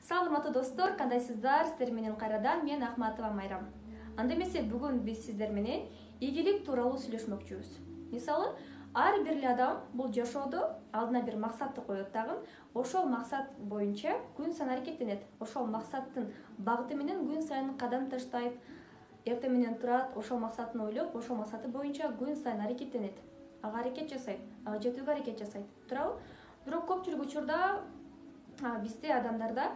Саламатты достор, кандайсыздар? Сиздер менен кайрадан мен Ахматова Майрам. Анда эмесе бүгүн биз сиздер менен ийгилик тууралуу сүйлөшмөкчүбүз. Мисалы, ар бир адам бул жашоодо алдына бир максатты коет дагы, ошол максат боюнча күн сайын аракеттенет. Ошол максаттын багыты менен күн сайын кадам таштайт, эртең менен турат, ошол максатын ойлоп, ошол максаты боюнча күн сайын аракеттенет. Ага аракет жасайт, ага жетүүгө аракет жасайт. Туурабы? Бирок көпчүлүк учурда бизде адамдарда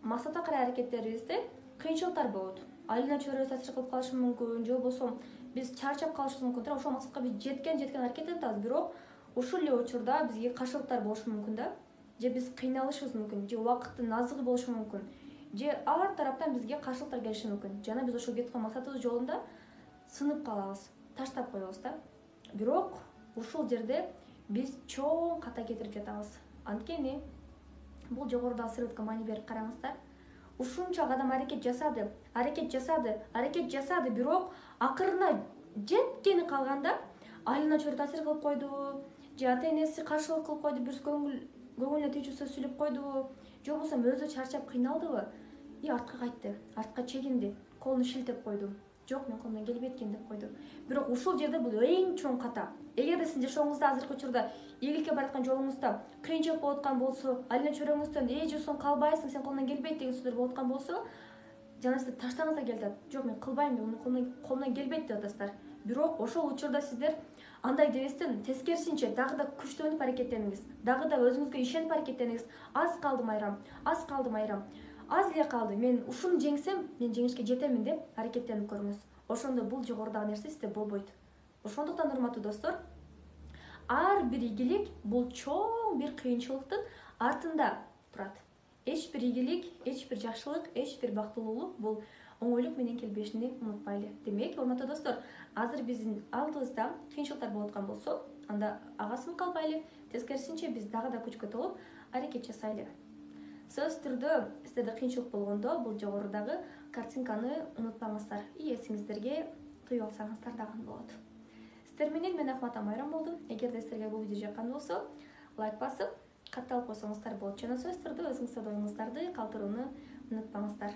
максатка карай аракеттерибизде кыйынчылыктар болот. Айылына чөйрө таасир кылып калышы мүмкүн, же болбосо биз чарчап калышыбыз мүмкүн. Ошол максатка биз жеткен аракет этип атабыз, бирок ушул эле учурда бизге каршылыктар болушу мүмкүн да. Же биз кыйналышыбыз мүмкүн, же убакыттын аздыгы болушу мүмкүн. Же ар тараптан бизге каршылыктар келиши мүмкүн. Жана биз ошол кеткен максатыбыз жолунда сынып калабыз, таштап коебуз да. Бирок ушул жерде биз чоң ката кетирип жатабыз. Анткени бул жогоруда сүрөткө маани берип караңыздар. Ушунча адам аракет жасады, бирок акырына жеткени калганда айылына чөйрө таасир кылып койду, же ата-энеси каршылык кылып койду, бир көңүлүнө тийчү сөз сүйлөп койду, же болбосо өзү чарчап кыйналдыбы, артка кайтты, артка чегинди, колун шилтеп койду. Жок, мен колумдан келбейт экен деп койду. Бирок ушул жерде бул эң чоң ката. Эгерде сиздин жашооңузда азыркы учурда ийгиликке бараткан жолуңузда кыйынчылык болуп аткан болсо, айылына чөйрөңүздөн жусуң калбайсың, сен колуңдан келбейт деген сөздөр болуп аткан болсо, жана сиз таштагыңыздар келип атат. Жок, мен кылбайм, колумдан келбейт деп атасыздар. Бирок ошол учурда сиздер андай дебестен тескерисинче дагы да күчтөнүп аракеттениңиз, дагы да өзүңүзгө ишенип аракеттениңиз. Аз калды Майрам, аз эле калды, мен ушуну жеңсем, мен жеңишке жетемин деп аракеттенип көрүңүз. Ошондо бул жогорудагы нерсе сизде болбойт. Ошондуктан урматтуу достор, ар бир ийгилик бул чоң бир кыйынчылыктын артында турат. Эч бир ийгилик, эч бир жакшылык, эч бир бактылуулук бул оңойлук менен келбешини унутпайлы. Демек, урматтуу достор, азыр биздин алдыбызда кыйынчылыктар болуп аткан болсо, анда ага сынып калбайлы, тескерисинче биз дагы да күчкө толуп аракет жасайлы. Сөз түрдө сиздерде кыйынчылык болгондо бул жогорудагы картинканы унутпаңыздар. Эсиңиздерге туюп алсаңыздар дагы болот. Сиздер менен мен Ахматова Майрам болдум. Эгерде сиздерге бул видео жаккан болсо, лайк басып, катталып койсоңуздар болот. Жана сөз түрдө өзүңүздөрдүн оюңуздарды калтырууну унутпаңыздар.